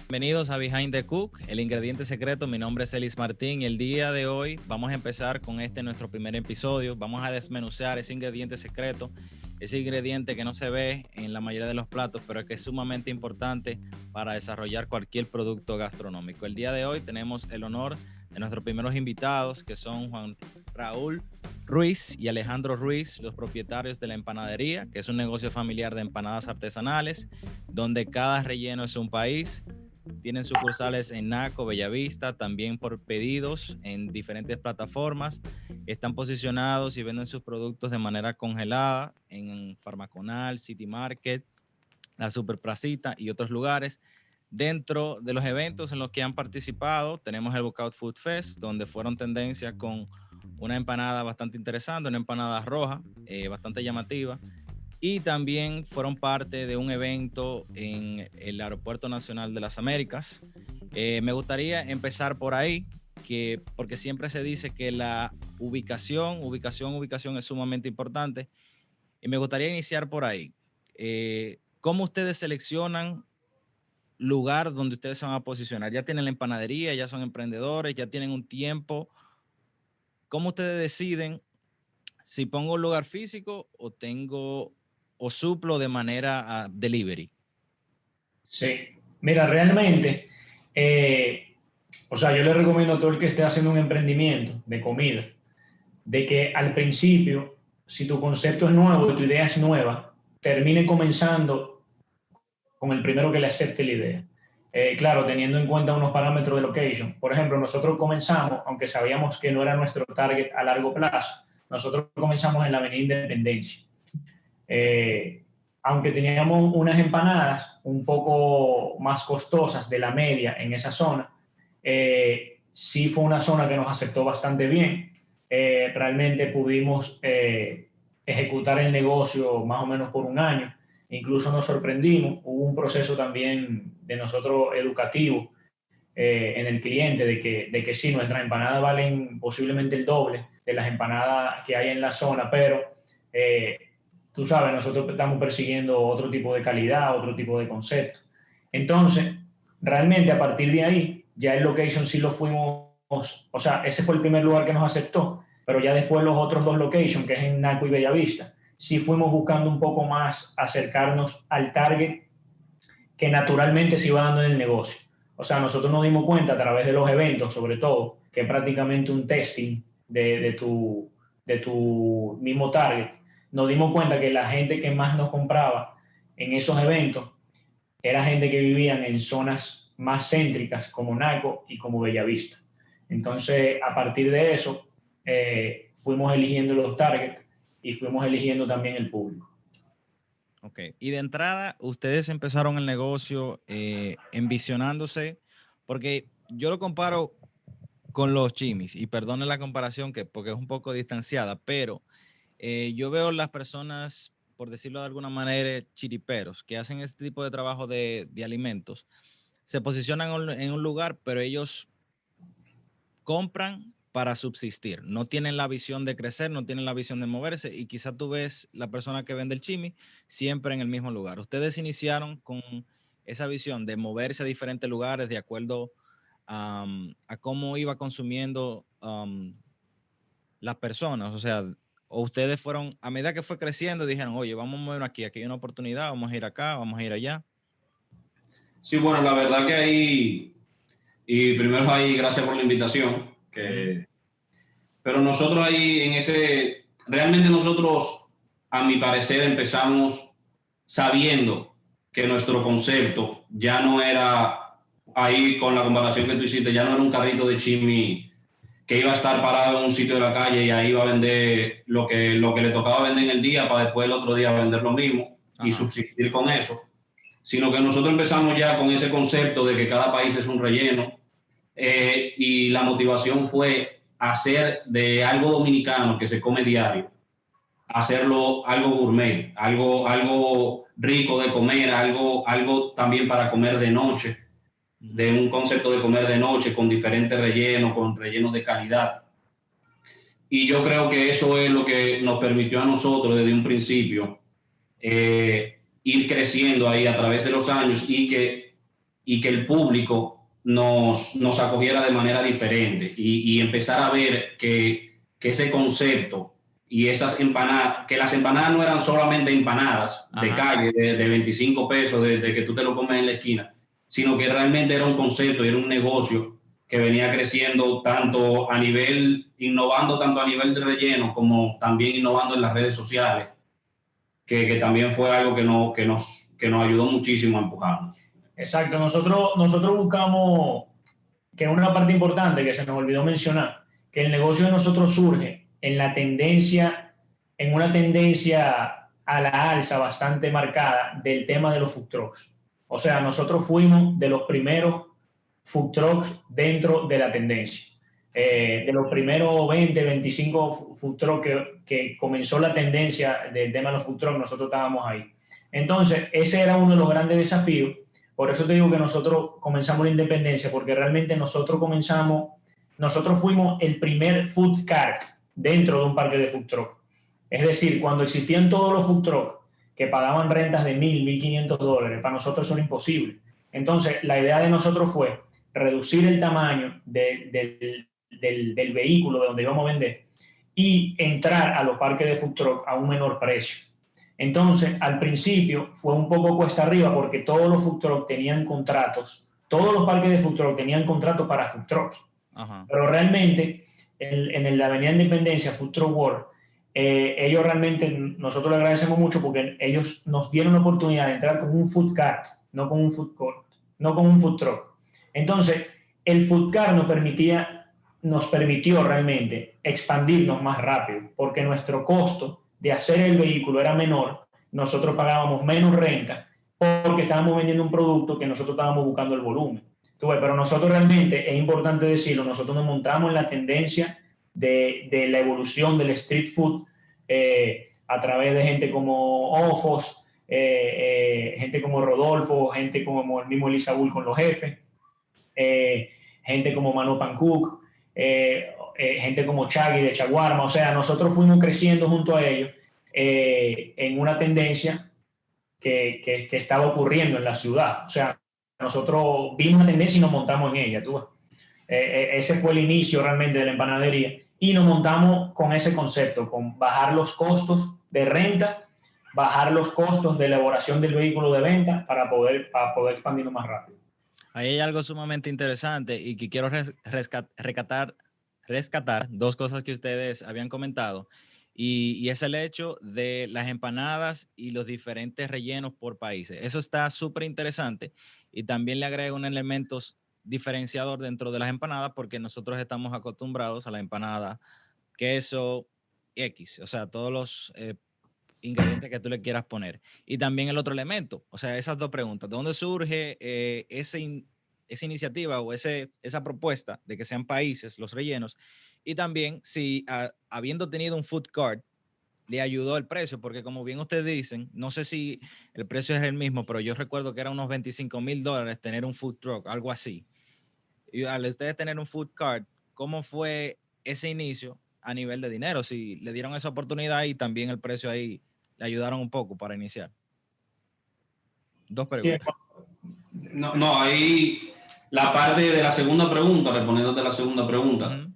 Bienvenidos a Behind the Cook, el ingrediente secreto. Mi nombre es Elis Martín y el día de hoy vamos a empezar con nuestro primer episodio. Vamos a desmenuzar ese ingrediente secreto, ese ingrediente que no se ve en la mayoría de los platos, pero que es sumamente importante para desarrollar cualquier producto gastronómico. El día de hoy tenemos el honor de nuestros primeros invitados, que son Juan Raúl Ruiz y Alejandro Ruiz, los propietarios de La Empanadería, que es un negocio familiar de empanadas artesanales, donde cada relleno es un país. Tienen sucursales en Naco, Bellavista, también por pedidos en diferentes plataformas. Están posicionados y venden sus productos de manera congelada en Farmaconal, City Market, la Superplacita y otros lugares. Dentro de los eventos en los que han participado, tenemos el Bookout Food Fest, donde fueron tendencia con una empanada bastante interesante, una empanada roja, bastante llamativa. Y también fueron parte de un evento en el Aeropuerto Nacional de las Américas. Me gustaría empezar por ahí, porque siempre se dice que la ubicación es sumamente importante. Y me gustaría iniciar por ahí. ¿Cómo ustedes seleccionan lugar donde ustedes se van a posicionar? ¿Ya tienen la empanadería, ya son emprendedores, ya tienen un tiempo? ¿Cómo ustedes deciden si pongo un lugar físico o suplo de manera delivery? Sí, mira, realmente, yo le recomiendo a todo el que esté haciendo un emprendimiento de comida, de que al principio, si tu concepto es nuevo y tu idea es nueva, termine comenzando con el primero que le acepte la idea. Claro, teniendo en cuenta unos parámetros de location. Por ejemplo, nosotros comenzamos, aunque sabíamos que no era nuestro target a largo plazo, nosotros comenzamos en la Avenida Independencia. Aunque teníamos unas empanadas un poco más costosas de la media en esa zona, sí fue una zona que nos aceptó bastante bien. Realmente pudimos ejecutar el negocio más o menos por un año. Incluso nos sorprendimos. Hubo un proceso también de nosotros educativo en el cliente de que sí, nuestras empanadas valen posiblemente el doble de las empanadas que hay en la zona, pero tú sabes, nosotros estamos persiguiendo otro tipo de calidad, otro tipo de concepto. Entonces, realmente a partir de ahí, ya el location sí lo fuimos, o sea, ese fue el primer lugar que nos aceptó, pero ya después los otros dos locations, que es en Naco y Bellavista, sí fuimos buscando un poco más acercarnos al target que naturalmente se iba dando en el negocio. O sea, nosotros nos dimos cuenta a través de los eventos, sobre todo, que es prácticamente un testing de tu mismo target. Nos dimos cuenta que la gente que más nos compraba en esos eventos era gente que vivían en zonas más céntricas como Naco y como Bellavista. Entonces, a partir de eso, fuimos eligiendo los targets y fuimos eligiendo también el público. Ok, y de entrada, ustedes empezaron el negocio envisionándose, porque yo lo comparo con los chimis, y perdone la comparación porque es un poco distanciada, pero yo veo las personas, por decirlo de alguna manera, chiriperos, que hacen este tipo de trabajo de alimentos, se posicionan en un lugar, pero ellos compran para subsistir. No tienen la visión de crecer, no tienen la visión de moverse, y quizás tú ves la persona que vende el chimi siempre en el mismo lugar. Ustedes iniciaron con esa visión de moverse a diferentes lugares de acuerdo a cómo iba consumiendo las personas. O sea, o ustedes fueron, a medida que fue creciendo, dijeron, oye, vamos a movernos aquí hay una oportunidad, vamos a ir acá, vamos a ir allá. Sí, bueno, la verdad que ahí, y primero ahí, gracias por la invitación, pero nosotros ahí realmente nosotros, a mi parecer, empezamos sabiendo que nuestro concepto ya no era, ahí con la comparación que tú hiciste, ya no era un carrito de chimi que iba a estar parado en un sitio de la calle y ahí iba a vender lo que le tocaba vender en el día para después el otro día vender lo mismo y subsistir con eso, sino que nosotros empezamos ya con ese concepto de que cada país es un relleno, y la motivación fue hacer de algo dominicano que se come diario, hacerlo algo gourmet, algo rico de comer, algo también para comer de noche, de un concepto de comer de noche con diferentes rellenos, con rellenos de calidad. y yo creo que eso es lo que nos permitió a nosotros desde un principio ir creciendo ahí a través de los años y que el público nos acogiera de manera diferente y empezar a ver que ese concepto y esas empanadas, que las empanadas no eran solamente empanadas de calle de 25 pesos, de que tú te lo comes en la esquina, sino que realmente era un concepto y era un negocio que venía creciendo innovando tanto a nivel de relleno como también innovando en las redes sociales, que también fue algo que nos ayudó muchísimo a empujarnos. Exacto, nosotros buscamos, que es una parte importante que se nos olvidó mencionar, que el negocio de nosotros surge en una tendencia a la alza bastante marcada del tema de los food trucks. O sea, nosotros fuimos de los primeros food trucks dentro de la tendencia. De los primeros 20, 25 food trucks que comenzó la tendencia del tema de los food trucks, nosotros estábamos ahí. Entonces, ese era uno de los grandes desafíos. Por eso te digo que nosotros comenzamos la independencia, porque realmente nosotros fuimos el primer food cart dentro de un parque de food truck. Es decir, cuando existían todos los food trucks que pagaban rentas de $1,000, $1,500, para nosotros eso era imposible. Entonces, la idea de nosotros fue reducir el tamaño del vehículo de donde íbamos a vender y entrar a los parques de food truck a un menor precio. Entonces, al principio fue un poco cuesta arriba porque todos los food trucks tenían contratos, todos los parques de food truck tenían contratos para food trucks. Pero realmente, en la Avenida Independencia, Food Truck World, ellos realmente, nosotros les agradecemos mucho porque ellos nos dieron la oportunidad de entrar con un food cart, no con un food court, no con un food truck. Entonces, el food cart nos permitió realmente expandirnos más rápido porque nuestro costo de hacer el vehículo era menor, nosotros pagábamos menos renta porque estábamos vendiendo un producto que nosotros estábamos buscando el volumen. Pero nosotros realmente, es importante decirlo, nosotros nos montamos en la tendencia de la evolución del street food a través de gente como Ofos, gente como Rodolfo, gente como el mismo Elisaúl con los jefes, gente como Mano Pancook, gente como Chagui de Chaguarma. O sea, nosotros fuimos creciendo junto a ellos en una tendencia que estaba ocurriendo en la ciudad. O sea, nosotros vimos una tendencia y nos montamos en ella. Ese fue el inicio realmente de la empanadería y nos montamos con ese concepto, con bajar los costos de renta, bajar los costos de elaboración del vehículo de venta para poder expandirnos más rápido. Ahí hay algo sumamente interesante y que quiero rescatar dos cosas que ustedes habían comentado y es el hecho de las empanadas y los diferentes rellenos por países. Eso está súper interesante y también le agrega un elemento diferenciador dentro de las empanadas porque nosotros estamos acostumbrados a la empanada, queso, X, o sea, todos los ingredientes que tú le quieras poner. Y también el otro elemento, o sea, esas dos preguntas. ¿De dónde surge esa iniciativa o esa propuesta de que sean países los rellenos? Y también si habiendo tenido un food cart, le ayudó el precio, porque como bien ustedes dicen, no sé si el precio es el mismo, pero yo recuerdo que era unos $25,000 tener un food truck, algo así. Y al ustedes tener un food cart, ¿cómo fue ese inicio a nivel de dinero? Si le dieron esa oportunidad y también el precio ahí le ayudaron un poco para iniciar. Dos preguntas. No, ahí la parte de la segunda pregunta, respondiéndote a la segunda pregunta.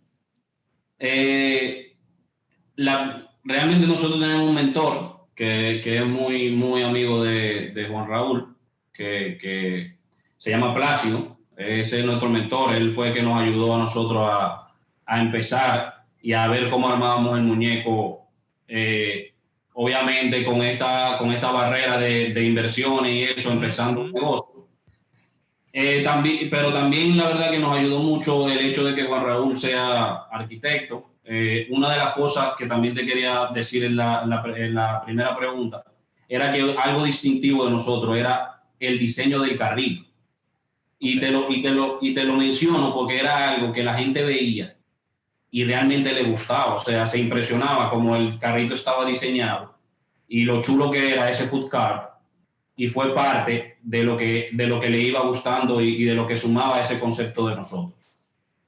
Realmente nosotros tenemos un mentor que es muy, muy amigo de Juan Raúl, que se llama Plácido. Ese es nuestro mentor. Él fue el que nos ayudó a nosotros a empezar y a ver cómo armábamos el muñeco, obviamente con esta barrera de inversiones y eso, empezando un negocio. Pero también la verdad que nos ayudó mucho el hecho de que Juan Raúl sea arquitecto. Una de las cosas que también te quería decir en la primera pregunta era que algo distintivo de nosotros era el diseño del carrito. Y te lo menciono porque era algo que la gente veía y realmente le gustaba, o sea, se impresionaba como el carrito estaba diseñado y lo chulo que era ese food cart, y fue parte de lo que le iba gustando y de lo que sumaba ese concepto de nosotros.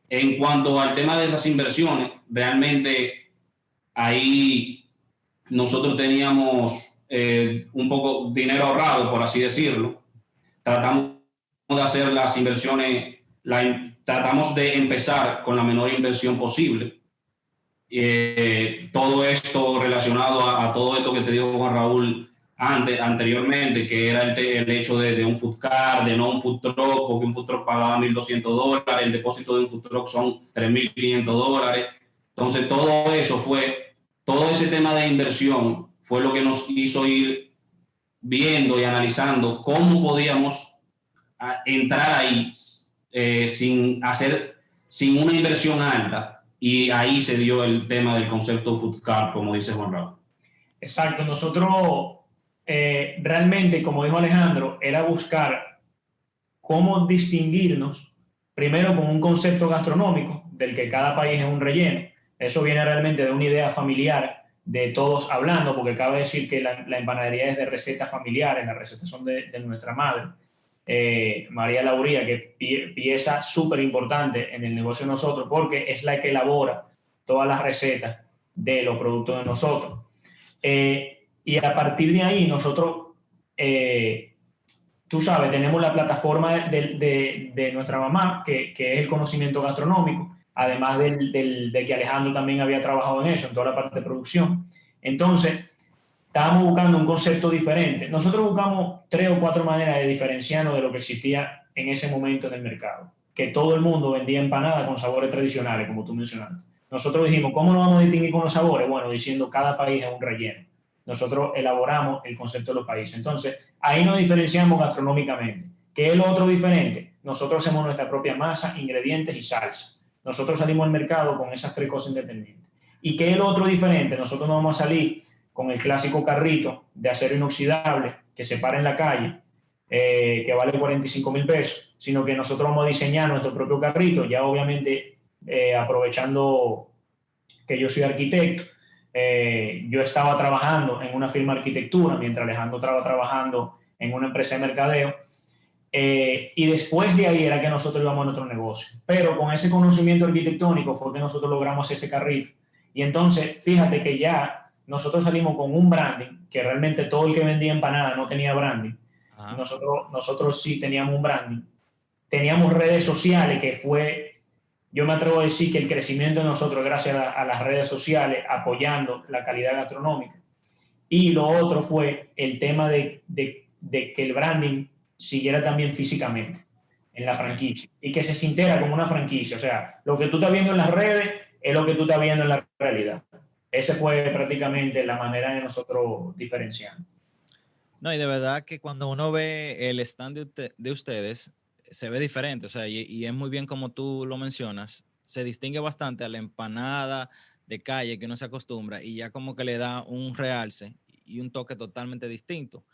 En cuanto al tema de las inversiones, realmente ahí nosotros teníamos un poco dinero ahorrado, por así decirlo. Tratamos de hacer las inversiones, tratamos de empezar con la menor inversión posible. Todo esto relacionado a todo esto que te dijo Juan Raúl anteriormente, que era el hecho de un food car, de no un food truck, porque un food truck pagaba $1,200, el depósito de un food truck son $3,500. Entonces todo ese tema de inversión fue lo que nos hizo ir viendo y analizando cómo podíamos entrar ahí sin una inversión alta, y ahí se dio el tema del concepto food car, como dice Juan Raúl. Exacto, nosotros realmente, como dijo Alejandro, era buscar cómo distinguirnos, primero con un concepto gastronómico, del que cada país es un relleno. Eso viene realmente de una idea familiar de todos hablando, porque cabe decir que la empanadería es de recetas familiares, las recetas son de nuestra madre, María Lauría, que pieza súper importante en el negocio de nosotros, porque es la que elabora todas las recetas de los productos de nosotros. Y a partir de ahí nosotros, tú sabes, tenemos la plataforma de nuestra mamá, que es el conocimiento gastronómico, además de que Alejandro también había trabajado en eso, en toda la parte de producción. Entonces, estábamos buscando un concepto diferente. Nosotros buscamos 3 o 4 maneras de diferenciarnos de lo que existía en ese momento en el mercado, que todo el mundo vendía empanadas con sabores tradicionales, como tú mencionaste. Nosotros dijimos, ¿cómo nos vamos a distinguir con los sabores? Bueno, diciendo cada país es un relleno. Nosotros elaboramos el concepto de los países. Entonces, ahí nos diferenciamos gastronómicamente. ¿Qué es lo otro diferente? Nosotros hacemos nuestra propia masa, ingredientes y salsa. Nosotros salimos al mercado con esas 3 cosas independientes. ¿Y qué es lo otro diferente? Nosotros no vamos a salir con el clásico carrito de acero inoxidable que se para en la calle, que vale 45,000 pesos, sino que nosotros vamos a diseñar nuestro propio carrito, ya obviamente aprovechando que yo soy arquitecto. Yo estaba trabajando en una firma de arquitectura mientras Alejandro estaba trabajando en una empresa de mercadeo, y después de ahí era que nosotros íbamos a nuestro negocio, pero con ese conocimiento arquitectónico fue que nosotros logramos ese carrito. Y entonces fíjate que ya nosotros salimos con un branding, que realmente todo el que vendía empanadas no tenía branding. Nosotros sí teníamos un branding, teníamos redes sociales, que fue, yo me atrevo a decir que el crecimiento de nosotros gracias a las redes sociales, apoyando la calidad gastronómica. Y lo otro fue el tema de que el branding siguiera también físicamente en la franquicia y que se sintiera como una franquicia. O sea, lo que tú estás viendo en las redes es lo que tú estás viendo en la realidad. Esa fue prácticamente la manera de nosotros diferenciar. No, y de verdad que cuando uno ve el stand de ustedes, se ve diferente, o sea, y es muy bien como tú lo mencionas, se distingue bastante a la empanada de calle que uno se acostumbra y ya como que le da un realce y un toque totalmente distinto.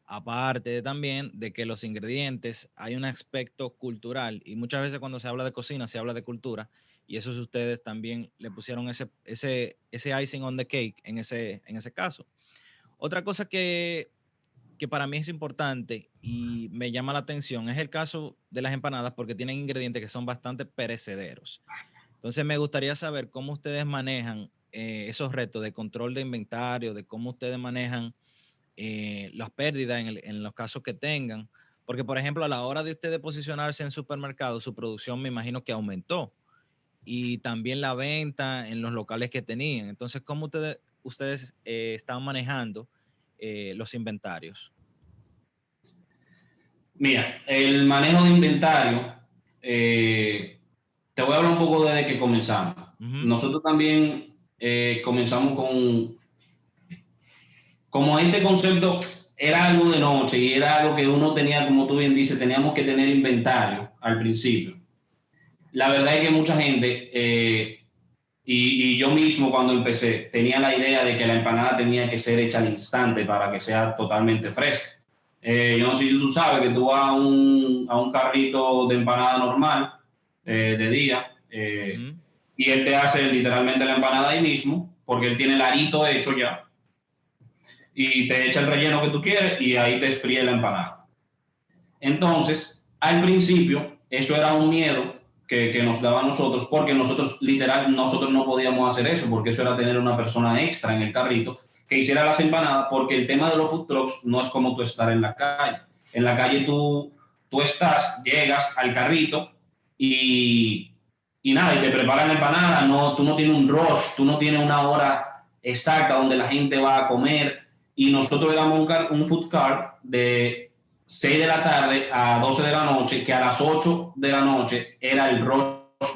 Aparte también de que los ingredientes, hay un aspecto cultural y muchas veces cuando se habla de cocina se habla de cultura, y eso ustedes también le pusieron ese icing on the cake en ese caso. Otra cosa que para mí es importante y me llama la atención es el caso de las empanadas, porque tienen ingredientes que son bastante perecederos. Entonces me gustaría saber cómo ustedes manejan esos retos de control de inventario, de cómo ustedes manejan las pérdidas en los casos que tengan. Porque, por ejemplo, a la hora de ustedes posicionarse en supermercados, su producción me imagino que aumentó, y también la venta en los locales que tenían. Entonces, ¿cómo ustedes están manejando los inventarios? Mira, el manejo de inventario, te voy a hablar un poco desde que comenzamos. Nosotros también comenzamos como este concepto era algo de noche y era algo que uno tenía, como tú bien dices, teníamos que tener inventario al principio. La verdad es que mucha gente, y yo mismo cuando empecé, tenía la idea de que la empanada tenía que ser hecha al instante para que sea totalmente fresca. Yo no sé si tú sabes que tú vas a un carrito de empanada normal de día, y él te hace literalmente la empanada ahí mismo, porque él tiene el arito hecho ya, y te echa el relleno que tú quieres y ahí te fríe la empanada. Entonces, al principio, eso era un miedo que nos daba a nosotros, porque nosotros no podíamos hacer eso, porque eso era tener una persona extra en el carrito que hiciera las empanadas, porque el tema de los food trucks no es como tú estar en la calle. En la calle tú llegas al carrito y nada, y te preparan la empanada, tú no tienes un rush, tú no tienes una hora exacta donde la gente va a comer, y nosotros le damos un food cart de 6 de la tarde a 12 de la noche, que a las 8 de la noche era el rush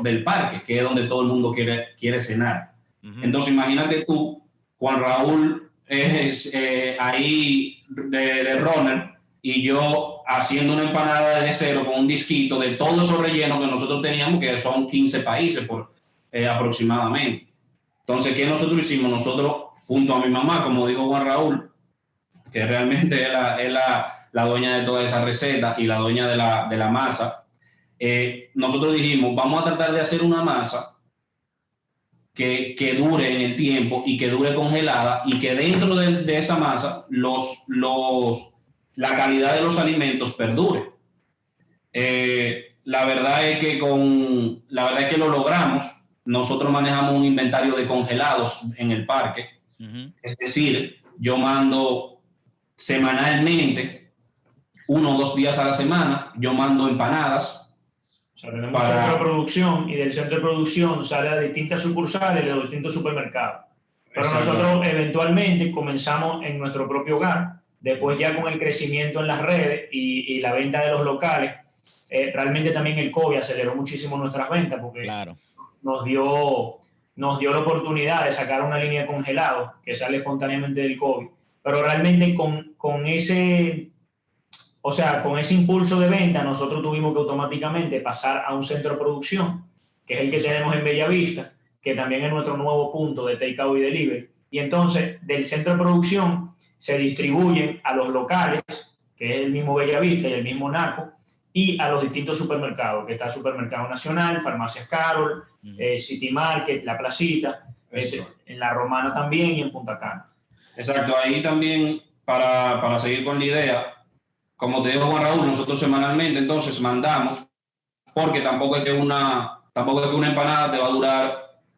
del parque, que es donde todo el mundo quiere cenar. Entonces imagínate tú, Juan Raúl es ahí de runner, y yo haciendo una empanada de cero con un disquito de todos esos rellenos que nosotros teníamos, que son 15 países aproximadamente. Entonces, ¿qué nosotros hicimos? Nosotros, junto a mi mamá, como dijo Juan Raúl, que realmente es la dueña de toda esa receta y la dueña de la masa, nosotros dijimos, vamos a tratar de hacer una masa que dure en el tiempo y que dure congelada, y que dentro de esa masa la calidad de los alimentos perdure. La verdad es que lo logramos. Nosotros manejamos un inventario de congelados en el parque. Es decir, yo mando semanalmente, 1 o 2 días a la semana, yo mando empanadas. O sea, tenemos un centro de producción, y del centro de producción sale a distintas sucursales de los distintos supermercados. Pero nosotros eventualmente comenzamos en nuestro propio hogar. Después, ya con el crecimiento en las redes y la venta de los locales, realmente también el COVID aceleró muchísimo nuestras ventas, porque claro, nos dio la oportunidad de sacar una línea de congelado que sale espontáneamente del COVID. Pero realmente con ese impulso de venta, nosotros tuvimos que automáticamente pasar a un centro de producción, que es el que tenemos en Bellavista, que también es nuestro nuevo punto de takeout y delivery. Y entonces, del centro de producción se distribuyen a los locales, que es el mismo Bellavista y el mismo Naco, y a los distintos supermercados, que está el Supermercado Nacional, Farmacias Carol, City Market, La Placita, en La Romana también, y en Punta Cana. Exacto, ahí también, para seguir con la idea, como te dijo Juan Raúl, nosotros semanalmente entonces mandamos, porque tampoco es que una empanada te va a durar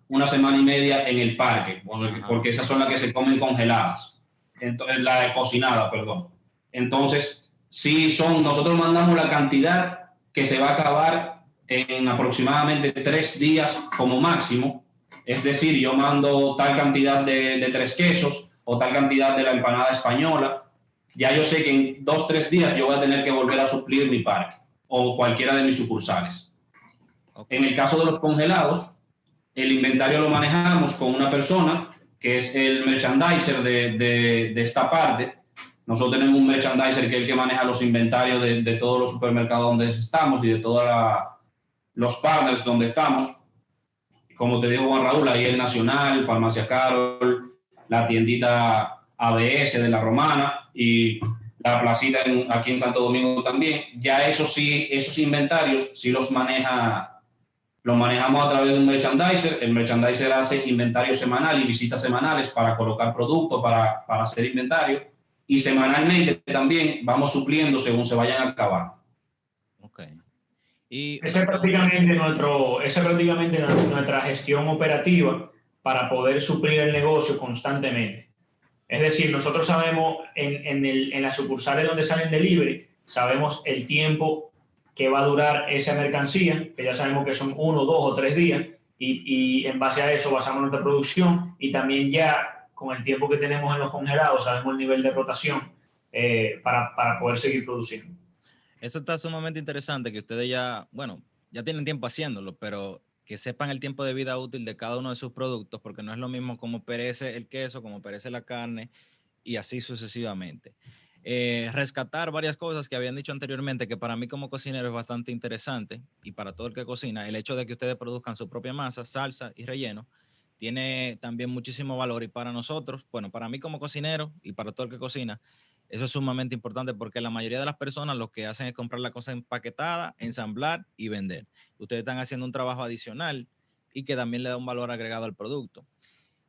1 semana y media en el parque, porque esas son las que se comen congeladas, entonces, la cocinada, perdón. Entonces, nosotros mandamos la cantidad que se va a acabar en aproximadamente 3 días como máximo. Es decir, yo mando tal cantidad de 3 quesos o tal cantidad de la empanada española. Ya yo sé que en 2 o 3 días yo voy a tener que volver a suplir mi parque o cualquiera de mis sucursales. Okay. En el caso de los congelados, el inventario lo manejamos con una persona que es el merchandiser de esta parte. Nosotros tenemos un merchandiser que es el que maneja los inventarios de todos los supermercados donde estamos y de todos los partners donde estamos. Como te dijo Juan Raúl, ahí el Nacional, Farmacia Carol, la tiendita ABS de La Romana y la placita aquí en Santo Domingo también. Ya esos inventarios sí los manejamos a través de un merchandiser. El merchandiser hace inventario semanal y visitas semanales para colocar productos, para hacer inventario. Y semanalmente también vamos supliendo según se vayan a acabar. Okay. Y esa es prácticamente nuestra gestión operativa para poder suplir el negocio constantemente. Es decir, nosotros sabemos en las sucursales donde salen delivery, sabemos el tiempo que va a durar esa mercancía, que ya sabemos que son 1, 2 o 3 días, y en base a eso basamos nuestra producción, y también ya con el tiempo que tenemos en los congelados sabemos el nivel de rotación para poder seguir produciendo. Eso está sumamente interesante, que ustedes ya tienen tiempo haciéndolo, pero que sepan el tiempo de vida útil de cada uno de sus productos, porque no es lo mismo como perece el queso, como perece la carne, y así sucesivamente. Rescatar varias cosas que habían dicho anteriormente, que para mí como cocinero es bastante interesante, y para todo el que cocina, el hecho de que ustedes produzcan su propia masa, salsa y relleno, tiene también muchísimo valor, y para nosotros, para mí como cocinero y para todo el que cocina, eso es sumamente importante, porque la mayoría de las personas lo que hacen es comprar la cosa empaquetada, ensamblar y vender. Ustedes están haciendo un trabajo adicional y que también le da un valor agregado al producto.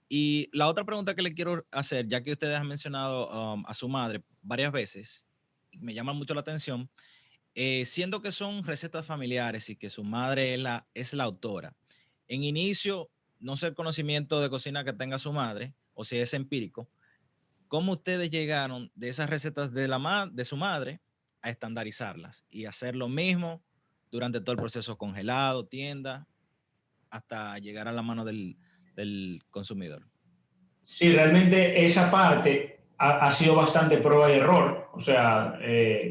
Y la otra pregunta que le quiero hacer, ya que ustedes han mencionado a su madre varias veces, me llama mucho la atención, siendo que son recetas familiares y que su madre es la autora, en inicio, no sé el conocimiento de cocina que tenga su madre, o si es empírico, ¿cómo ustedes llegaron de esas recetas de su madre a estandarizarlas y hacer lo mismo durante todo el proceso congelado, tienda, hasta llegar a la mano del consumidor? Sí, realmente esa parte ha sido bastante prueba y error. O sea,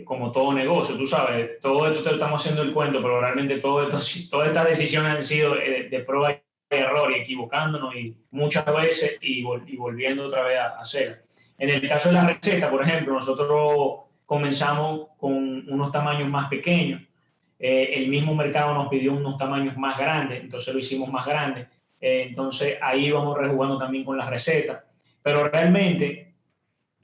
como todo negocio, tú sabes, todo esto te lo estamos haciendo el cuento, pero realmente todas estas decisiones han sido de prueba y error y equivocándonos y muchas veces y volviendo otra vez a hacer. En el caso de la receta, por ejemplo, nosotros comenzamos con unos tamaños más pequeños. El mismo mercado nos pidió unos tamaños más grandes, entonces lo hicimos más grande. Entonces ahí vamos rejugando también con las recetas. Pero realmente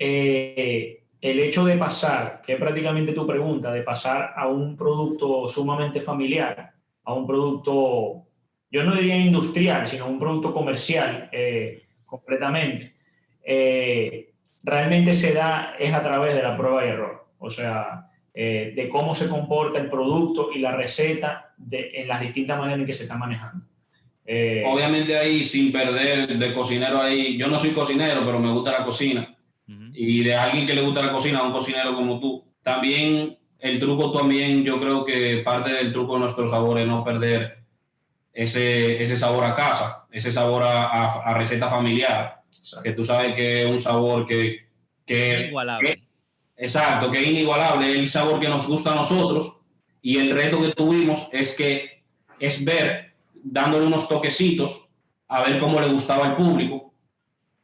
el hecho de pasar, que es prácticamente tu pregunta, de pasar a un producto sumamente familiar, a un producto, yo no diría industrial, sino un producto comercial completamente, realmente es a través de la prueba y error. O sea, de cómo se comporta el producto y la receta en las distintas maneras en que se está manejando. Obviamente ahí, sin perder de cocinero ahí, yo no soy cocinero, pero me gusta la cocina. Y de alguien que le gusta la cocina, a un cocinero como tú. También el truco también, yo creo que parte del truco de nuestros sabores es no perder ese sabor a casa, ese sabor a receta familiar, que tú sabes que es un sabor que Inigualable. Exacto, que es inigualable, es el sabor que nos gusta a nosotros, y el reto que tuvimos es ver, dándole unos toquecitos, a ver cómo le gustaba al público,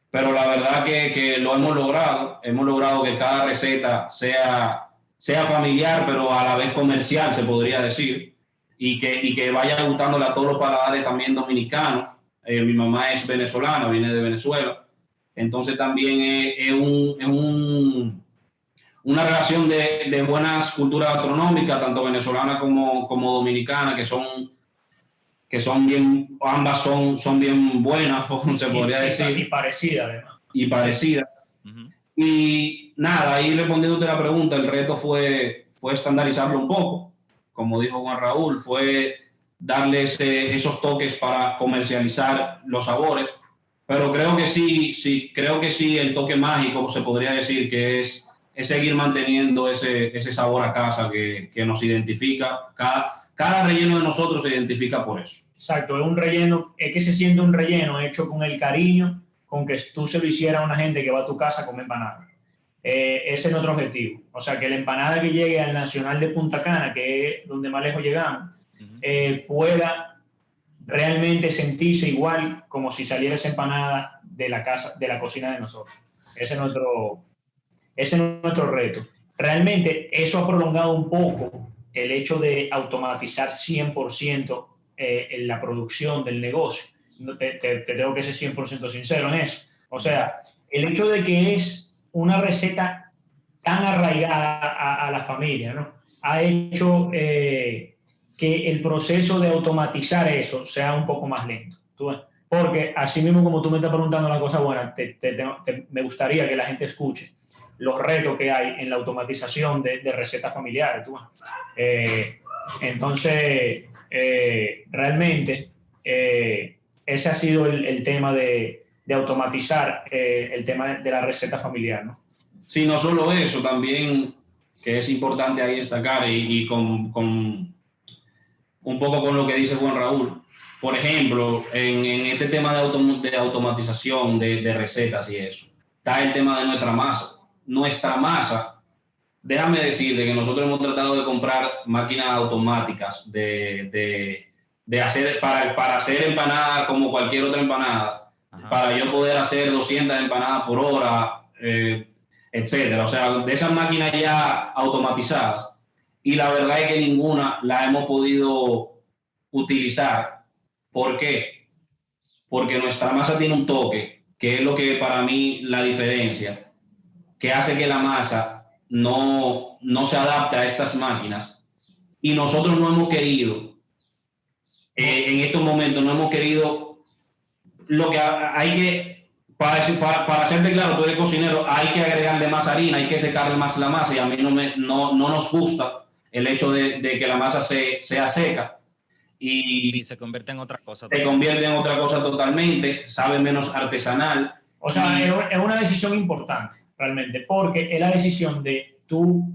pero la verdad que lo hemos logrado que cada receta sea familiar, pero a la vez comercial, se podría decir, y que vaya gustándole a todos los paladares también dominicanos. Mi mamá es venezolana, viene de Venezuela, entonces también es una relación de buenas culturas gastronómicas, tanto venezolana como dominicana, que son bien, ambas son bien buenas, se podría decir. Y parecidas, además. Y parecidas. Uh-huh. Y nada, ahí respondiéndote la pregunta, el reto fue estandarizarlo un poco, como dijo Juan Raúl, fue darle esos toques para comercializar los sabores, pero creo que sí, el toque mágico se podría decir que es seguir manteniendo ese sabor a casa que nos identifica. Cada relleno de nosotros se identifica por eso. Exacto, es un relleno, es que se siente un relleno hecho con el cariño con que tú se lo hicieras a una gente que va a tu casa a comer empanada. Ese es nuestro objetivo. O sea, que la empanada que llegue al Nacional de Punta Cana, que es donde más lejos llegamos, pueda realmente sentirse igual como si saliera esa empanada de la casa, de la cocina de nosotros. Ese es nuestro reto. Realmente eso ha prolongado un poco el hecho de automatizar 100% en la producción del negocio. Te tengo que ser 100% sincero en eso. O sea, el hecho de que es una receta tan arraigada a la familia, ¿no? Ha hecho que el proceso de automatizar eso sea un poco más lento. Porque así mismo como tú me estás preguntando la cosa buena, me gustaría que la gente escuche los retos que hay en la automatización de recetas familiares. Entonces, realmente, ese ha sido el tema de automatizar el tema de la receta familiar, ¿no? Sí, no solo eso, también que es importante ahí destacar y con un poco con lo que dice Juan Raúl. Por ejemplo, en este tema de automatización de recetas y eso, está el tema de nuestra masa. Nuestra masa, déjame decirte que nosotros hemos tratado de comprar máquinas automáticas de hacer para hacer empanadas como cualquier otra empanada. Ajá. Para yo poder hacer 200 empanadas por hora, etcétera. O sea, de esas máquinas ya automatizadas. Y la verdad es que ninguna la hemos podido utilizar. ¿Por qué? Porque nuestra masa tiene un toque, que es lo que para mí la diferencia, que hace que la masa no se adapte a estas máquinas. Y nosotros no hemos querido, en estos momentos no hemos querido, lo que hay que, para hacerte claro, tú eres cocinero, hay que agregarle más harina, hay que secarle más la masa, y a mí no nos gusta el hecho de que la masa sea seca. Y sí, se convierte en otra cosa. Se convierte en otra cosa totalmente, sabe menos artesanal. O sea, es una decisión importante, realmente, porque es la decisión de tú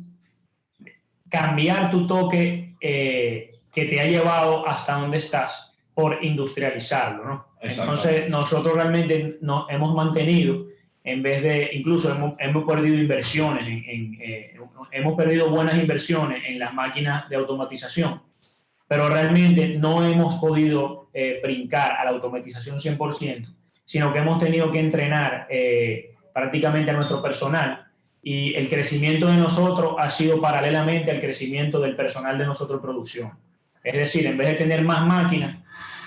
cambiar tu toque que te ha llevado hasta donde estás por industrializarlo, ¿no? Entonces, nosotros realmente nos hemos mantenido, en vez de, incluso hemos perdido inversiones, hemos perdido buenas inversiones en las máquinas de automatización, pero realmente no hemos podido brincar a la automatización 100%, sino que hemos tenido que entrenar prácticamente a nuestro personal, y el crecimiento de nosotros ha sido paralelamente al crecimiento del personal de nosotros en producción. Es decir, en vez de tener más máquinas,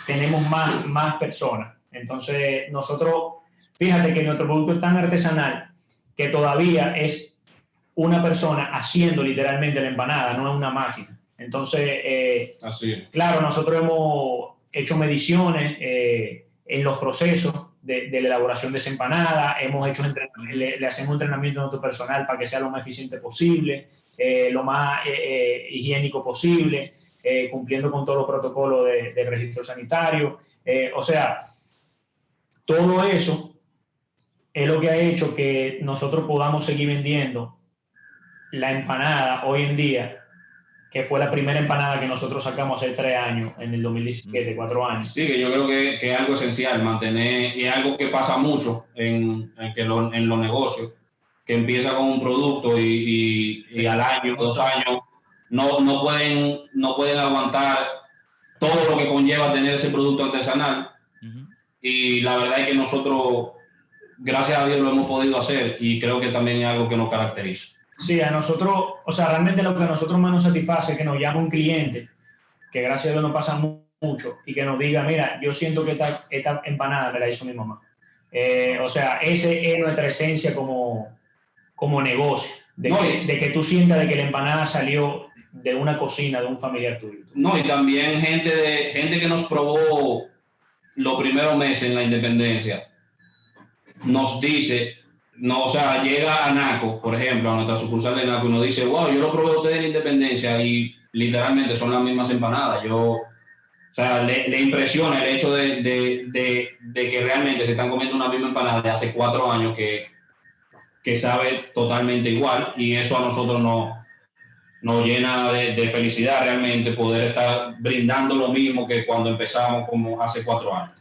tenemos más personas. Entonces, nosotros, fíjate que nuestro producto es tan artesanal que todavía es una persona haciendo literalmente la empanada, no es una máquina. Entonces, así es. Claro, nosotros hemos hecho mediciones en los procesos de la elaboración de esa empanada, le hacemos entrenamiento a nuestro personal para que sea lo más eficiente posible, lo más higiénico posible, cumpliendo con todos los protocolos del registro sanitario. O sea, todo eso es lo que ha hecho que nosotros podamos seguir vendiendo la empanada hoy en día, que fue la primera empanada que nosotros sacamos hace 3 años, en el 2017, 4 años. Sí, que yo creo que es algo esencial, mantener, y es algo que pasa mucho en los negocios, que empieza con un producto y al año, 2 años, no pueden aguantar todo lo que conlleva tener ese producto artesanal. Y la verdad es que nosotros, gracias a Dios, lo hemos podido hacer, y creo que también es algo que nos caracteriza. Sí, a nosotros, o sea, realmente lo que a nosotros más nos satisface es que nos llame un cliente, que gracias a Dios nos pasa mucho, y que nos diga, mira, yo siento que esta empanada me la hizo mi mamá. O sea, esa es nuestra esencia como negocio, de que tú sientas de que la empanada salió de una cocina de un familiar tuyo. No, y también gente que nos probó los primeros meses en la independencia, nos dice... No, o sea, llega a Naco, por ejemplo, a nuestra sucursal de Naco, y nos dice, wow, yo lo probé a ustedes en la Independencia y literalmente son las mismas empanadas. O sea, le impresiona el hecho de que realmente se están comiendo una misma empanada de hace 4 años que sabe totalmente igual, y eso a nosotros nos llena de felicidad realmente poder estar brindando lo mismo que cuando empezamos como hace 4 años.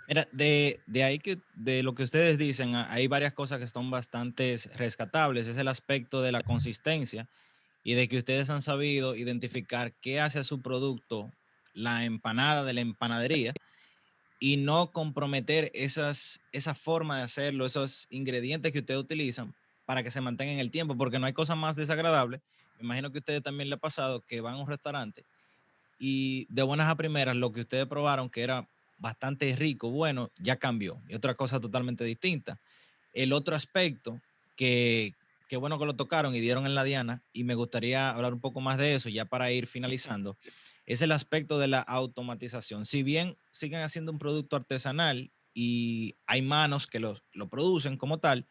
Mira, de ahí de lo que ustedes dicen, hay varias cosas que son bastante rescatables. Es el aspecto de la consistencia y de que ustedes han sabido identificar qué hace a su producto la empanada de la empanadería y no comprometer esa forma de hacerlo, esos ingredientes que ustedes utilizan para que se mantengan en el tiempo, porque no hay cosa más desagradable. Me imagino que a ustedes también les ha pasado que van a un restaurante y de buenas a primeras lo que ustedes probaron que era bastante rico, bueno, ya cambió y otra cosa totalmente distinta. El otro aspecto que bueno que lo tocaron y dieron en la diana, y me gustaría hablar un poco más de eso ya para ir finalizando, es el aspecto de la automatización. Si bien siguen haciendo un producto artesanal y hay manos que lo producen como tal,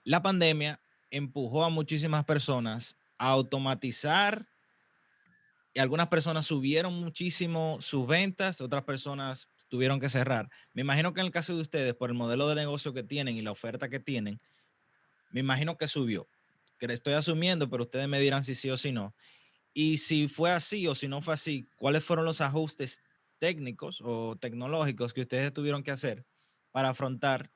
la pandemia empujó a muchísimas personas a automatizar, y algunas personas subieron muchísimo sus ventas, otras personas tuvieron que cerrar. Me imagino que en el caso de ustedes, por el modelo de negocio que tienen y la oferta que tienen, me imagino que subió. Que le estoy asumiendo, pero ustedes me dirán si sí o si no. Y si fue así o si no fue así, ¿cuáles fueron los ajustes técnicos o tecnológicos que ustedes tuvieron que hacer para afrontar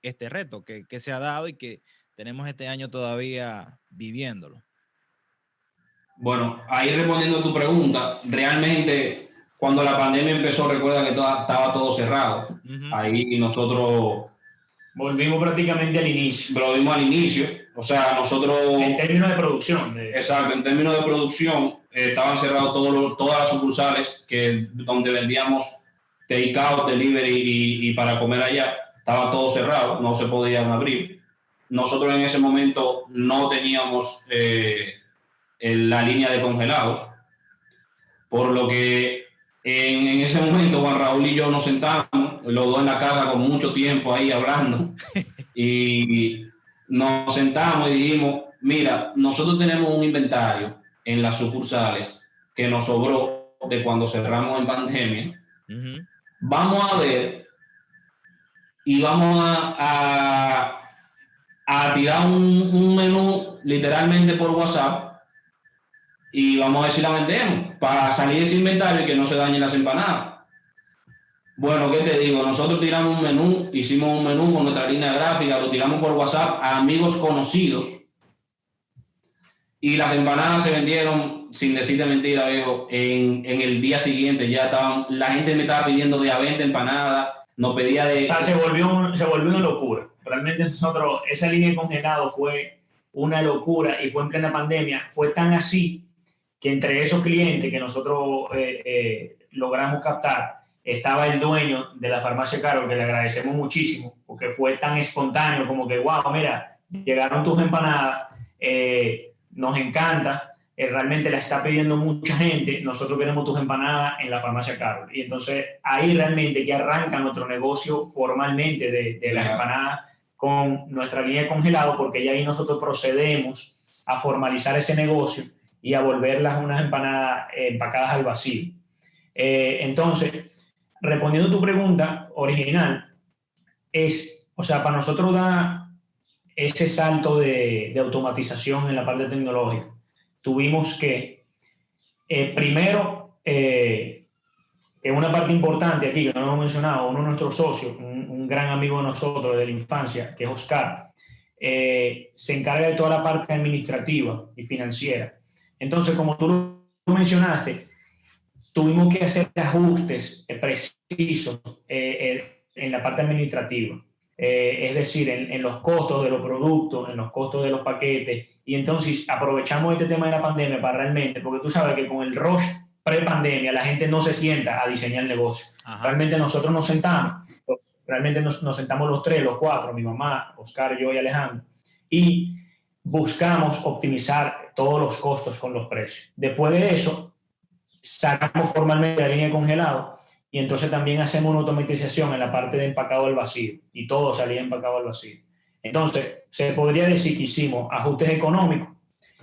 este reto que se ha dado y que tenemos este año todavía viviéndolo? Bueno, ahí respondiendo a tu pregunta, realmente cuando la pandemia empezó, recuerda que estaba todo cerrado. Ahí nosotros volvimos prácticamente al inicio. Volvimos al inicio, o sea, nosotros... En términos de producción. Exacto, en términos de producción, estaban cerrados todas las sucursales donde vendíamos take-out, delivery y para comer allá. Estaba todo cerrado, no se podían abrir. Nosotros en ese momento no teníamos... la línea de congelados, por lo que en ese momento Juan Raúl y yo nos sentamos, los dos en la casa con mucho tiempo ahí hablando, y nos sentamos y dijimos, mira, nosotros tenemos un inventario en las sucursales que nos sobró de cuando cerramos en pandemia. Vamos a ver y vamos a tirar un menú literalmente por WhatsApp y vamos a ver si la vendemos para salir de ese inventario y que no se dañen las empanadas. Bueno, ¿qué te digo? Nosotros tiramos un menú, hicimos un menú con nuestra línea gráfica, lo tiramos por WhatsApp a amigos conocidos y las empanadas se vendieron, sin decirte mentira, viejo, en el día siguiente ya estaban, la gente me estaba pidiendo de a 20 empanadas, nos pedía de... O sea, se volvió una locura. Realmente nosotros, esa línea de congelado fue una locura y fue en plena pandemia. Fue tan así que entre esos clientes que nosotros logramos captar, estaba el dueño de la farmacia Carol, que le agradecemos muchísimo, porque fue tan espontáneo como que, wow, mira, llegaron tus empanadas, nos encanta, realmente la está pidiendo mucha gente, nosotros queremos tus empanadas en la farmacia Carol. Y entonces ahí realmente que arranca nuestro negocio formalmente de las empanadas con nuestra línea de congelado, porque ya ahí nosotros procedemos a formalizar ese negocio y a volverlas unas empanadas empacadas al vacío. Entonces, respondiendo a tu pregunta original, o sea, para nosotros da ese salto de automatización en la parte tecnológica. Tuvimos que, primero, que una parte importante aquí, que no lo hemos mencionado, uno de nuestros socios, un gran amigo de nosotros de la infancia, que es Oscar, se encarga de toda la parte administrativa y financiera. Entonces, como tú lo mencionaste, tuvimos que hacer ajustes precisos en la parte administrativa, es decir, en los costos de los productos, en los costos de los paquetes, y entonces aprovechamos este tema de la pandemia para realmente, porque tú sabes que con el rush pre-pandemia la gente no se sienta a diseñar el negocio. Ajá. Realmente nosotros nos sentamos los tres, los cuatro, mi mamá, Oscar, yo y Alejandro, y buscamos optimizar todos los costos con los precios. Después de eso, sacamos formalmente la línea de congelado y entonces también hacemos una automatización en la parte de empacado al vacío y todo salía empacado al vacío. Entonces, se podría decir que hicimos ajustes económicos,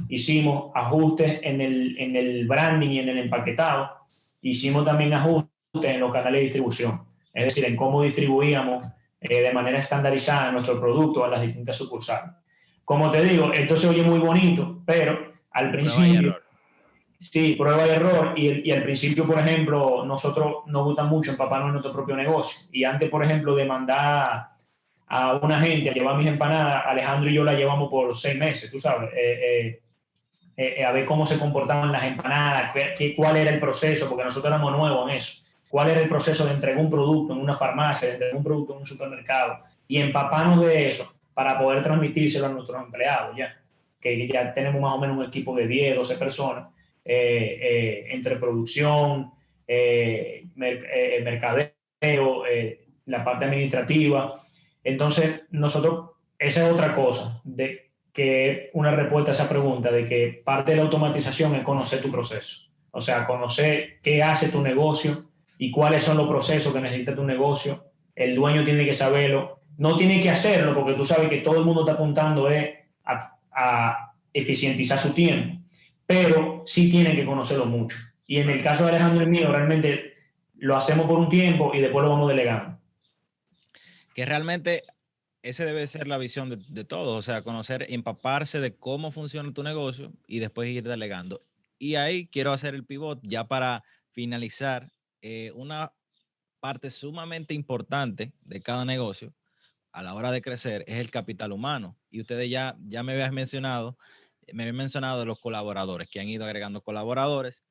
hicimos ajustes en el branding y en el empaquetado, hicimos también ajustes en los canales de distribución, es decir, en cómo distribuíamos de manera estandarizada nuestro producto a las distintas sucursales. Como te digo, esto se oye muy bonito, pero al principio... Sí, prueba y error. Y al principio, por ejemplo, nosotros nos gusta mucho empaparnos en nuestro propio negocio. Y antes, por ejemplo, de mandar a una gente a llevar mis empanadas, Alejandro y yo la llevamos por 6 meses, tú sabes, a ver cómo se comportaban las empanadas, cuál era el proceso, porque nosotros éramos nuevos en eso. Cuál era el proceso de entregar un producto en una farmacia, de entregar un producto en un supermercado. Y empaparnos de eso para poder transmitírselo a nuestros empleados, ya. Que ya tenemos más o menos un equipo de 10, 12 personas. Entre producción, mercadeo, la parte administrativa. Entonces, nosotros, esa es otra cosa, de que una respuesta a esa pregunta, de que parte de la automatización es conocer tu proceso. O sea, conocer qué hace tu negocio y cuáles son los procesos que necesita tu negocio. El dueño tiene que saberlo. No tiene que hacerlo porque tú sabes que todo el mundo está apuntando a eficientizar su tiempo, pero sí tienen que conocerlo mucho. Y en el caso de Alejandro y mío, realmente lo hacemos por un tiempo y después lo vamos delegando. Que realmente esa debe ser la visión de todos, o sea, conocer, empaparse de cómo funciona tu negocio y después ir delegando. Y ahí quiero hacer el pivot ya para finalizar. Una parte sumamente importante de cada negocio a la hora de crecer es el capital humano. Y ustedes ya me habían mencionado los colaboradores, que han ido agregando colaboradores,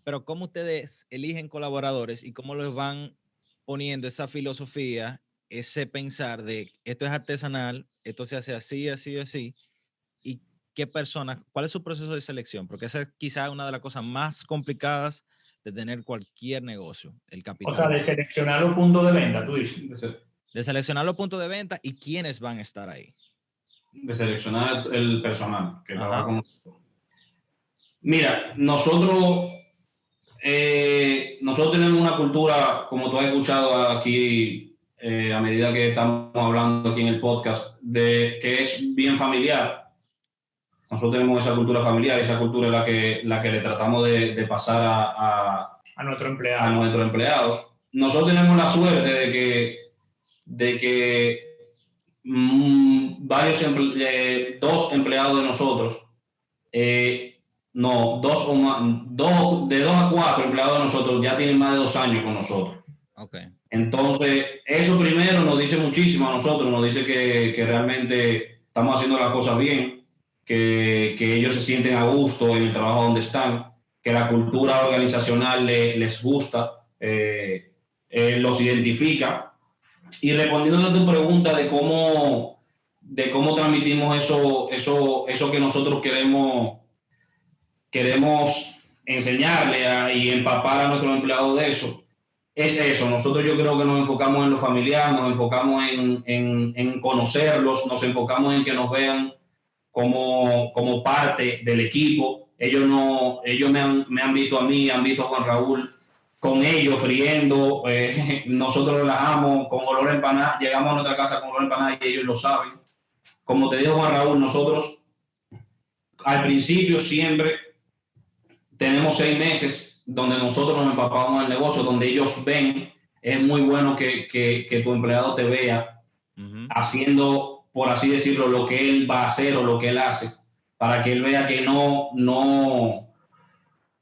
pero ¿cómo ustedes eligen colaboradores y cómo los van poniendo esa filosofía, ese pensar de esto es artesanal, esto se hace así, así, así? ¿Y qué personas, cuál es su proceso de selección? Porque esa es quizás una de las cosas más complicadas de tener cualquier negocio, el capital. O sea, de seleccionar los puntos de venta, tú dices. De seleccionar los puntos de venta y quiénes van a estar ahí. De seleccionar el personal que trabaja con nosotros. Mira, nosotros tenemos una cultura, como tú has escuchado aquí a medida que estamos hablando aquí en el podcast, de que es bien familiar. Nosotros tenemos esa cultura familiar, esa cultura es la que le tratamos de pasar a nuestros empleados. A nuestros empleados. Nosotros tenemos la suerte de que dos empleados de nosotros, no, dos o más, de 2 a 4 empleados de nosotros ya tienen más de 2 años con nosotros. Okay. Entonces, eso primero nos dice muchísimo a nosotros, nos dice que realmente estamos haciendo las cosas bien, que ellos se sienten a gusto en el trabajo donde están, que la cultura organizacional les gusta, los identifica. Y respondiendo a tu pregunta de cómo transmitimos eso que nosotros queremos enseñarle y empapar a nuestros empleados de eso, es eso. Nosotros yo creo que nos enfocamos en lo familiar, nos enfocamos en conocerlos, nos enfocamos en que nos vean como parte del equipo. Ellos me han visto a mí, han visto a Juan Raúl con ellos friendo, nosotros relajamos con olor a empanada, llegamos a nuestra casa con olor a empanada y ellos lo saben. Como te dijo Juan Raúl, nosotros al principio siempre tenemos 6 meses donde nosotros nos empapamos al negocio, donde ellos ven. Es muy bueno que tu empleado te vea haciendo, por así decirlo, lo que él va a hacer o lo que él hace, para que él vea que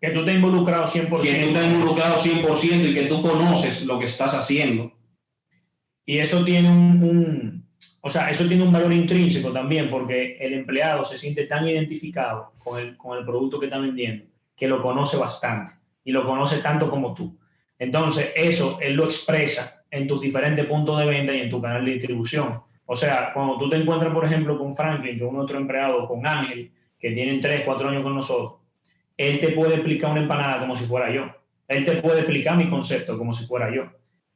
que tú te has involucrado 100%. Que tú te has involucrado 100% y que tú conoces lo que estás haciendo. Y eso tiene eso tiene un valor intrínseco también, porque el empleado se siente tan identificado con el producto que está vendiendo, que lo conoce bastante y lo conoce tanto como tú. Entonces, eso él lo expresa en tus diferentes puntos de venta y en tu canal de distribución. O sea, cuando tú te encuentras, por ejemplo, con Franklin, que es un otro empleado, con Ángel, que tienen 3, 4 años con nosotros, él te puede explicar una empanada como si fuera yo. Él te puede explicar mi concepto como si fuera yo.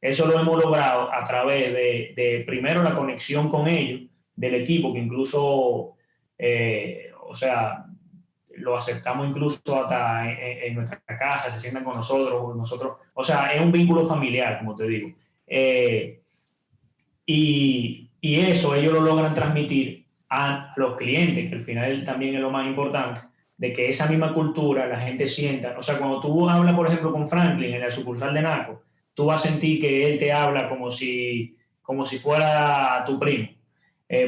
Eso lo hemos logrado a través de primero, la conexión con ellos, del equipo, que incluso, lo aceptamos incluso hasta en nuestra casa, se sientan con nosotros. O sea, es un vínculo familiar, como te digo. Y eso ellos lo logran transmitir a los clientes, que al final también es lo más importante, de que esa misma cultura la gente sienta. O sea, cuando tú hablas, por ejemplo, con Franklin en la sucursal de Naco, tú vas a sentir que él te habla como si fuera tu primo.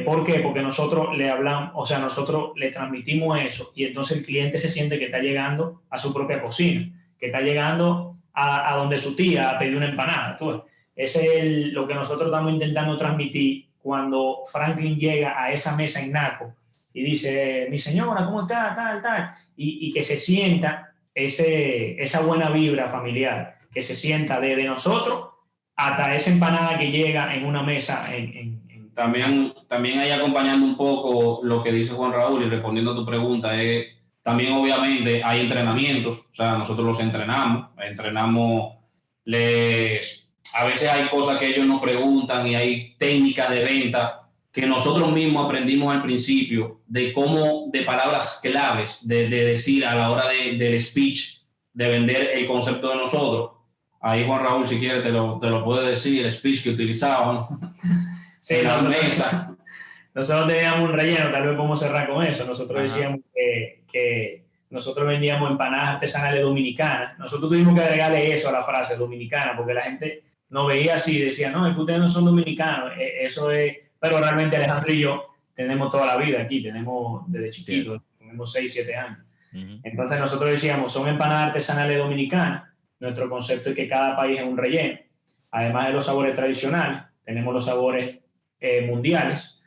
¿Por qué? Porque nosotros le hablamos, o sea, nosotros le transmitimos eso y entonces el cliente se siente que está llegando a su propia cocina, que está llegando a donde su tía a pedir una empanada. ¿Tú ves? Ese es lo que nosotros estamos intentando transmitir cuando Franklin llega a esa mesa en Naco y dice, mi señora, ¿cómo está? Tal. Y que se sienta esa buena vibra familiar, que se sienta desde nosotros hasta esa empanada que llega en una mesa. También ahí acompañando un poco lo que dice Juan Raúl y respondiendo a tu pregunta, también obviamente hay entrenamientos, o sea, nosotros los entrenamos, a veces hay cosas que ellos nos preguntan y hay técnicas de venta que nosotros mismos aprendimos al principio de palabras claves de decir a la hora del speech, de vender el concepto de nosotros. Ahí Juan Raúl, si quiere, te lo puede decir, el speech que utilizaban en la mesa. Nosotros teníamos un relleno, tal vez podemos cerrar con eso. Nosotros decíamos que nosotros vendíamos empanadas artesanales dominicanas. Nosotros tuvimos que agregarle eso a la frase dominicana, porque la gente nos veía así y decía, no, es que ustedes no son dominicanos, eso es... Pero realmente Alejandro y yo tenemos toda la vida aquí, tenemos desde chiquitos, tenemos 6, 7 años. Entonces nosotros decíamos, son empanadas artesanales dominicanas. Nuestro concepto es que cada país es un relleno. Además de los sabores tradicionales, tenemos los sabores mundiales.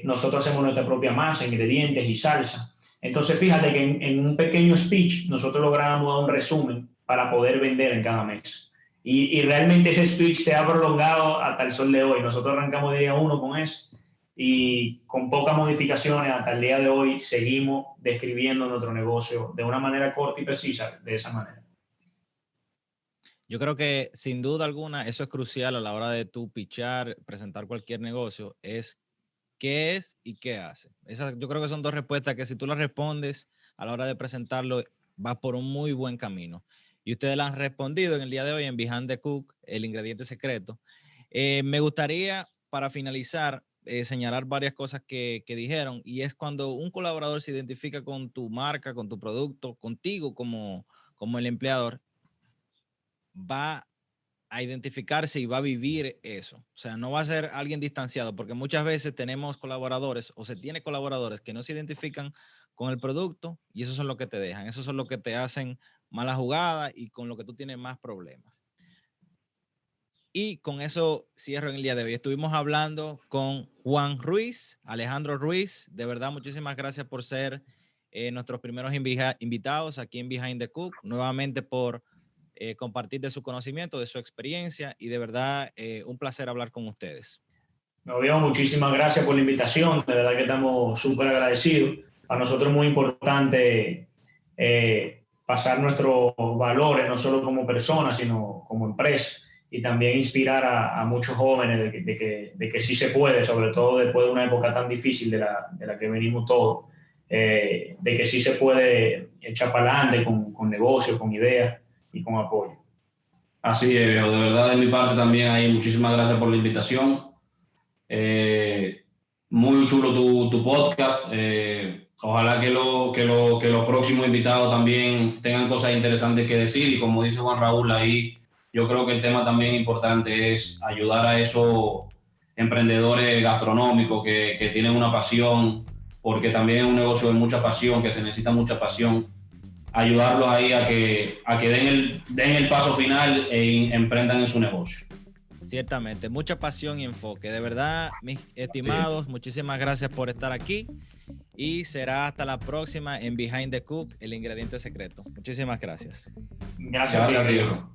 Nosotros hacemos nuestra propia masa, ingredientes y salsa. Entonces fíjate que en un pequeño speech nosotros logramos dar un resumen para poder vender en cada mes. Y realmente ese speech se ha prolongado hasta el sol de hoy. Nosotros arrancamos de día 1 con eso y con pocas modificaciones hasta el día de hoy seguimos describiendo nuestro negocio de una manera corta y precisa, de esa manera. Yo creo que sin duda alguna eso es crucial a la hora de tú pitchar, presentar cualquier negocio, es qué es y qué hace. Yo creo que son 2 respuestas que si tú las respondes a la hora de presentarlo, vas por un muy buen camino. Y ustedes la han respondido en el día de hoy en Behind the Cook, el ingrediente secreto. Me gustaría, para finalizar, señalar varias cosas que dijeron, y es cuando un colaborador se identifica con tu marca, con tu producto, contigo como el empleador, va a identificarse y va a vivir eso. O sea, no va a ser alguien distanciado, porque muchas veces tenemos colaboradores o se tiene colaboradores que no se identifican con el producto y esos son los que te dejan, esos son los que te hacen mala jugada y con lo que tú tienes más problemas. Y con eso cierro en el día de hoy. Estuvimos hablando con Juan Ruiz, Alejandro Ruiz. De verdad, muchísimas gracias por ser nuestros primeros invitados aquí en Behind the Cook. Nuevamente por compartir de su conocimiento, de su experiencia, y de verdad un placer hablar con ustedes. Nos vemos, muchísimas gracias por la invitación, de verdad que estamos súper agradecidos. Para nosotros es muy importante pasar nuestros valores, no solo como personas, sino como empresa, y también inspirar a muchos jóvenes de que sí se puede, sobre todo después de una época tan difícil de la que venimos todos, de que sí se puede echar para adelante con negocios, con ideas y con apoyo. Así es, de verdad de mi parte también ahí, muchísimas gracias por la invitación. Muy chulo tu podcast. Ojalá que los próximos invitados también tengan cosas interesantes que decir, y como dice Juan Raúl ahí, yo creo que el tema también importante es ayudar a esos emprendedores gastronómicos que tienen una pasión, porque también es un negocio de mucha pasión, que se necesita mucha pasión. Ayudarlos ahí a que den el paso final e emprendan en su negocio. Ciertamente, mucha pasión y enfoque. De verdad, mis estimados, muchísimas gracias por estar aquí y será hasta la próxima en Behind the Cook, el ingrediente secreto. Muchísimas gracias. Gracias, Diego.